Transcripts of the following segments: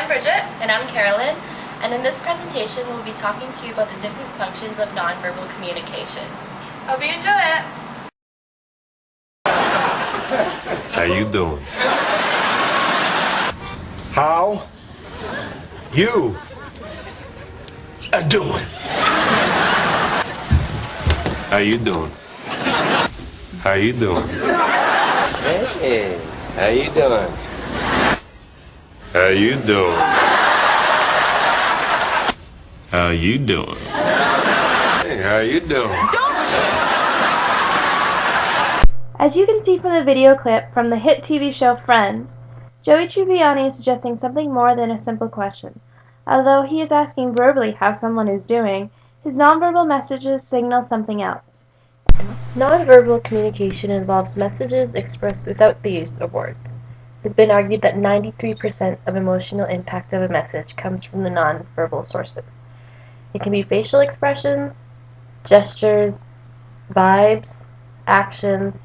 I'm Bridget. And I'm Carolyn. And in this presentation, we'll be talking to you about the different functions of nonverbal communication. Hope you enjoy it. How you doing? How you doing? How you doing? How you doing? Hey, how you doing? How you doing? How you doing? Hey, how you doing? As you can see from the video clip from the hit TV show Friends, Joey Tribbiani is suggesting something more than a simple question. Although he is asking verbally how someone is doing, his nonverbal messages signal something else. Nonverbal communication involves messages expressed without the use of words. It has been argued that 93% of emotional impact of a message comes from the nonverbal sources. It can be facial expressions, gestures, vibes, actions,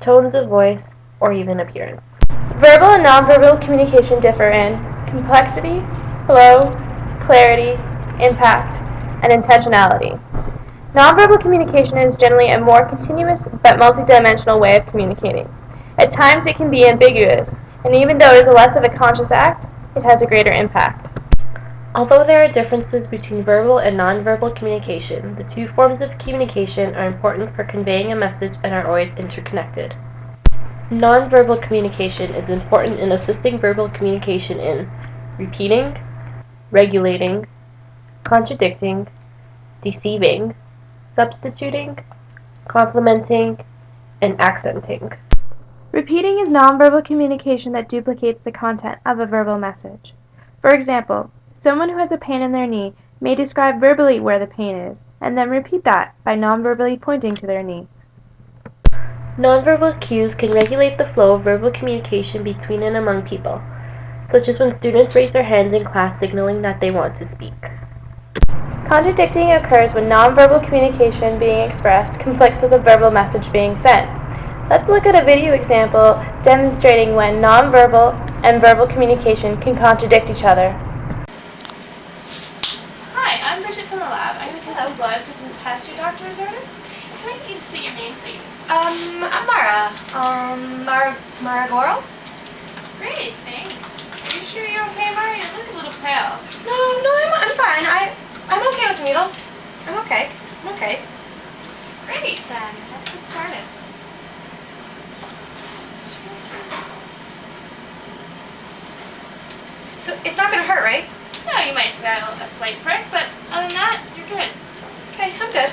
tones of voice, or even appearance. Verbal and nonverbal communication differ in complexity, flow, clarity, impact, and intentionality. Nonverbal communication is generally a more continuous but multidimensional way of communicating. At times it can be ambiguous, and even though it is less of a conscious act, it has a greater impact. Although there are differences between verbal and nonverbal communication, the two forms of communication are important for conveying a message and are always interconnected. Nonverbal communication is important in assisting verbal communication in repeating, regulating, contradicting, deceiving, substituting, complementing, and accenting. Repeating is nonverbal communication that duplicates the content of a verbal message. For example, someone who has a pain in their knee may describe verbally where the pain is, and then repeat that by nonverbally pointing to their knee. Nonverbal cues can regulate the flow of verbal communication between and among people, such as when students raise their hands in class signaling that they want to speak. Contradicting occurs when nonverbal communication being expressed conflicts with a verbal message being sent. Let's look at a video example demonstrating when nonverbal and verbal communication can contradict each other. Hi, I'm Bridget from the lab. I'm going to take some blood for some tests your doctor has ordered. Can I get you to state your name, please? I'm Mara. Mara Goro? Great, thanks. Are you sure you're okay, Mara? You look a little pale. No, I'm fine. I'm okay with needles. I'm okay. Great, then. Let's get started. So it's not gonna hurt, right? No, you might feel a slight prick, but other than that, you're good. Okay, I'm good.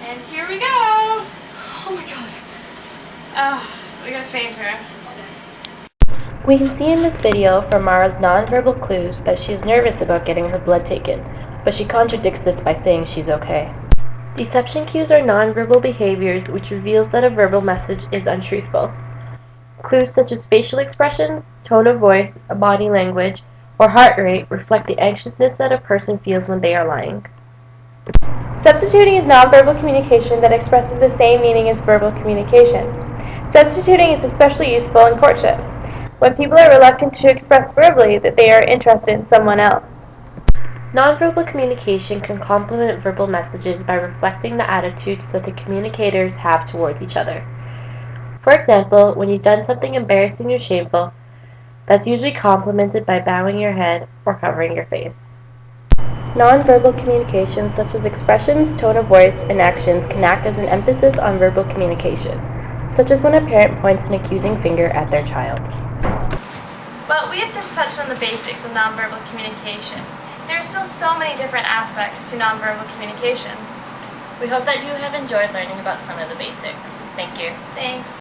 And here we go. Oh my god. We gotta faint her. We can see in this video from Mara's nonverbal clues that she is nervous about getting her blood taken, but she contradicts this by saying she's okay. Deception cues are nonverbal behaviors which reveals that a verbal message is untruthful. Clues such as facial expressions, tone of voice, body language, or heart rate reflect the anxiousness that a person feels when they are lying. Substituting is nonverbal communication that expresses the same meaning as verbal communication. Substituting is especially useful in courtship, when people are reluctant to express verbally that they are interested in someone else. Nonverbal communication can complement verbal messages by reflecting the attitudes that the communicators have towards each other. For example, when you've done something embarrassing or shameful, that's usually complemented by bowing your head or covering your face. Nonverbal communication, such as expressions, tone of voice, and actions, can act as an emphasis on verbal communication, such as when a parent points an accusing finger at their child. Well, we have just touched on the basics of nonverbal communication. There are still so many different aspects to nonverbal communication. We hope that you have enjoyed learning about some of the basics. Thank you. Thanks.